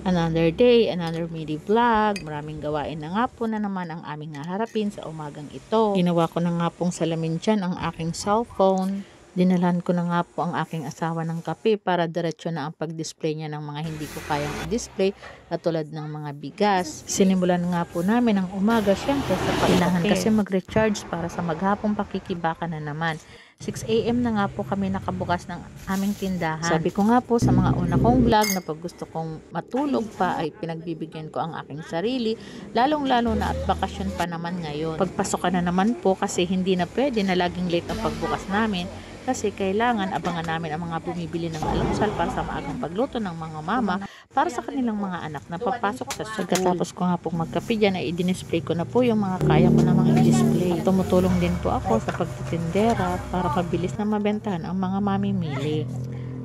Another day, another mini vlog. Maraming gawain na nga po na naman ang aming haharapin sa umagang ito. Ginawa ko na nga pong salamin dyan ang aking cellphone. Dinalan ko na nga po ang aking asawa ng kape para diretso na ang pag-display niya ng mga hindi ko kayang i-display katulad ng mga bigas. Sinimulan nga po namin ang umaga syempre sa kailangan kasi mag-recharge para sa maghapong pakikibaka na naman. 6 AM na nga po kami nakabukas ng aming tindahan. Sabi ko nga po sa mga una kong vlog na pag gusto kong matulog pa ay pinagbibigyan ko ang aking sarili, lalong-lalo na at bakasyon pa naman ngayon. Pagpasok ka na naman po kasi hindi na pwede na laging late ang pagbukas namin. Kasi kailangan abangan namin ang mga bumibili ng almusal para sa maagang pagluto ng mga mama para sa kanilang mga anak na papasok sa school. Pagkatapos ko nga pong magkape dyan ay i-display ko na po yung mga kaya ko namang i-display. At tumutulong din po ako sa pagtitindera para mabilis na mabentahan ang mga mamimili.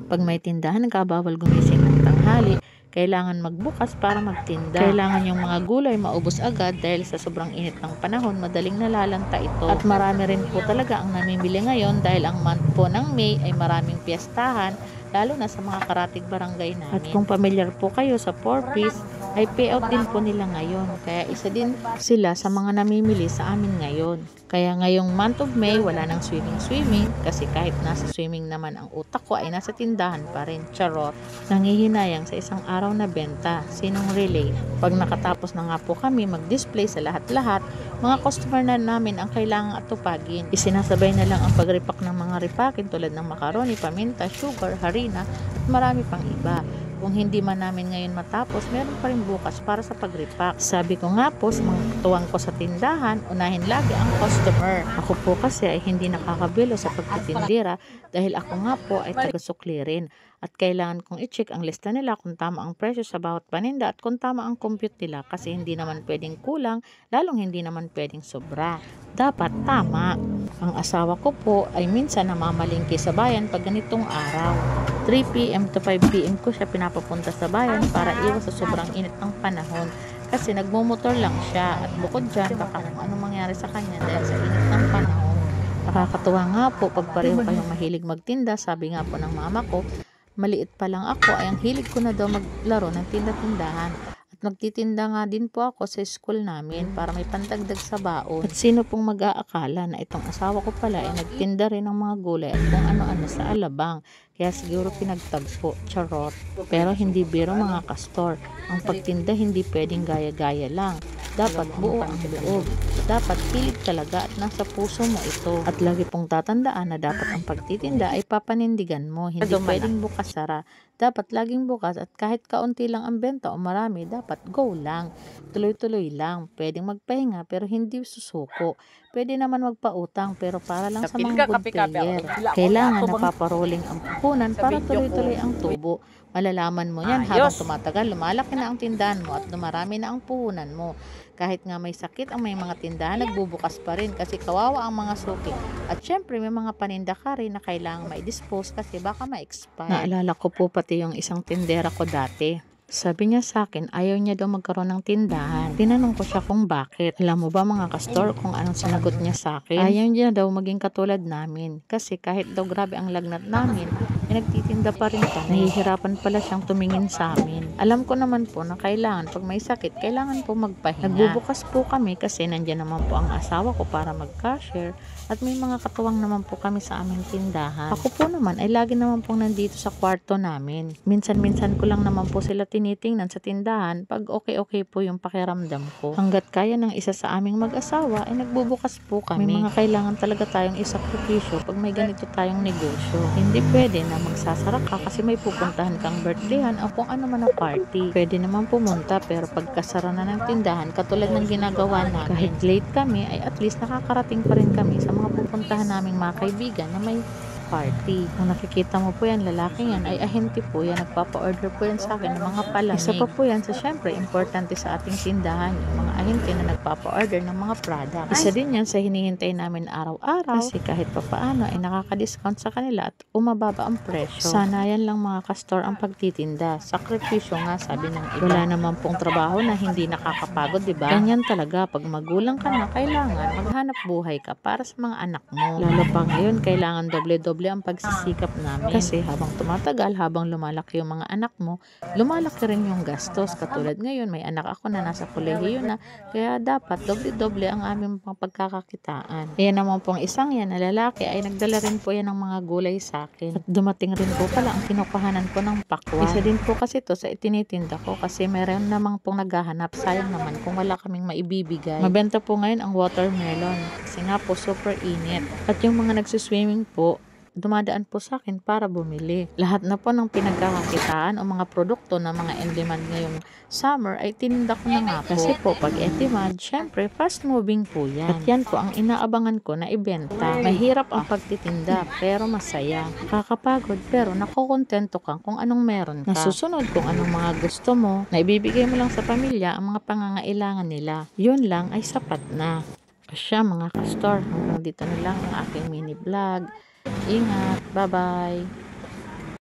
Pag may tindahan, nagkabawal gumising ng tanghali. Kailangan magbukas para magtinda. Kailangan yung mga gulay maubos agad dahil sa sobrang init ng panahon, madaling nalalanta ito. At marami rin po talaga ang namimili ngayon dahil ang month po ng May ay maraming piyestahan, lalo na sa mga karatig barangay namin. At kung familiar po kayo sa 4-piece, ay payout din po nila ngayon. Kaya isa din sila sa mga namimili sa amin ngayon. Kaya ngayong month of May, wala nang swimming kasi kahit nasa swimming naman ang utak ko ay nasa tindahan pa rin. Charot. Nangihinayang sa isang araw na benta. Sinong relate? Pag nakatapos na nga po kami mag-display sa lahat-lahat, mga customer na namin ang kailangang atupagin. Isinasabay na lang ang pagripak ng mga ripakin tulad ng macaroni, paminta, sugar, harina at marami pang iba. Kung hindi man namin ngayon matapos, meron pa rin bukas para sa pagripak. Sabi ko nga po sa mga tuwang ko sa tindahan, unahin lagi ang customer. Ako po kasi ay hindi nakakabilo sa pagtitindira dahil ako nga po ay taga-sukli rin. At kailangan kong i-check ang lista nila kung tama ang presyo sa bawat paninda at kung tama ang compute nila kasi hindi naman pwedeng kulang, lalong hindi naman pwedeng sobra. Dapat tama. Ang asawa ko po ay minsan namamalingki sa bayan pag ganitong araw. 3 PM to 5 PM ko siya pinapapunta sa bayan para iwas sa sobrang init ng panahon kasi nagmumotor lang siya at bukod dyan baka kung ano mangyari sa kanya dahil sa init ng panahon. Nakakatuwa nga po pag pareho kayong mahilig magtinda. Sabi nga po ng mama ko, maliit pa lang ako ay ang hilig ko na daw maglaro ng tinda-tindahan. At nagtitinda nga din po ako sa school namin para may pantagdag sa baon. At sino pong mag-aakala na itong asawa ko pala ay nagtinda rin ng mga gulay at kung ano-ano sa alabang. Kaya siguro pinagtagpo, charot. Pero hindi biro mga kastor. Ang pagtinda hindi pwedeng gaya-gaya lang. Dapat buo ang loob. Dapat pilit talaga at nasa puso mo ito. At lagi pong tatandaan na dapat ang pagtitinda ay papanindigan mo. Hindi pwedeng bukas-sara. Dapat laging bukas at kahit kaunti lang ang benta o marami, dapat go lang. Tuloy-tuloy lang. Pwedeng magpahinga pero hindi susuko. Pwede naman magpautang pero para lang sa mga good player. Kailangan napaparoling ang puhunan para tuloy-tuloy ang tubo. Malalaman mo yan habang tumatagal, lumalaki na ang tindahan mo at dumarami na ang puhunan mo. Kahit nga may sakit ang may mga tindahan, nagbubukas pa rin kasi kawawa ang mga suki. At syempre may mga paninda ka rin na kailangang ma-dispose kasi baka ma-expire. Naalala ko po pati yung isang tindera ko dati. Sabi niya sa akin, ayaw niya daw magkaroon ng tindahan. Tinanong ko siya kung bakit. Alam mo ba mga kastor kung anong sinagot niya sa akin? Ayaw niya daw maging katulad namin. Kasi kahit daw grabe ang lagnat namin, ay nagtitinda pa rin kami. Nahihirapan pala siyang tumingin sa amin. Alam ko naman po na kailangan pag may sakit, kailangan po magpahinga. Nagbubukas po kami kasi nandyan naman po ang asawa ko para mag-cashier. At may mga katuwang naman po kami sa aming tindahan. Ako po naman ay lagi naman pong nandito sa kwarto namin. Minsan-minsan ko lang naman po sila tinitingnan sa tindahan pag okay po yung pakiramdam ko. Hanggat kaya ng isa sa aming mag-asawa ay nagbubukas po kami. May mga kailangan talaga tayong isakripisyo pag may ganito tayong negosyo. Hindi pwede na magsasara ka kasi may pupuntahan kang birthdayhan o kung ano man na party. Pwede naman pumunta pero pagkasara na ng tindahan katulad ng ginagawa namin, kahit late kami ay at least nakakarating pa rin kami sa mga pupuntahan naming mga kaibigan na may party. Kung nakikita mo po yan, lalaki yan, ay ahente po yan. Nagpapa-order po yan sa akin ng mga palamig. Isa pa po yan sa syempre, importante sa ating tindahan, yung mga ahente na nagpapa-order ng mga product. Isa din yan sa hinihintay namin araw-araw kasi kahit pa paano ay nakaka-discount sa kanila at umababa ang presyo. Sana yan lang mga kastor ang pagtitinda. Sakripisyo nga, sabi ng iba. Wala naman pong trabaho na hindi nakakapagod, diba? Ganyan talaga. Pag magulang ka na, kailangan maghanap buhay ka para sa mga anak mo. Lalo pa ngayon, kailangan doble-doble doble ang pagsisikap namin. Kasi habang tumatagal, habang lumalaki yung mga anak mo, lumalaki rin yung gastos. Katulad ngayon, may anak ako na nasa kolehiyo na, kaya dapat doble-doble ang aming pagkakakitaan. Kaya naman pong isang yan na lalaki ay nagdala rin po yan ng mga gulay sa akin. At dumating rin po pala ang kinukuhanan ko ng pakwan. Isa din po kasi to sa itinitinda ko kasi meron namang pong naghahanap. Sayang naman kung wala kaming maibibigay. Mabenta po ngayon ang watermelon kasi nga po super init. At yung mga nagsiswimming po, dumadaan po sa akin para bumili. Lahat na po ng pinagkakakitaan o mga produkto na mga in demand ngayong summer ay tininda ko na nga po. Kasi po pag demand, syempre fast moving po yan. At yan po ang inaabangan ko na ibenta. Mahirap ang pagtitinda pero masaya. Kakapagod pero nakokontento ka kung anong meron ka. Nasusunod kung anong mga gusto mo na ibibigay mo lang sa pamilya ang mga pangangailangan nila. Yun lang ay sapat na. Siya mga ka-store, hanggang dito na lang ang aking mini vlog. Ingat, bye-bye!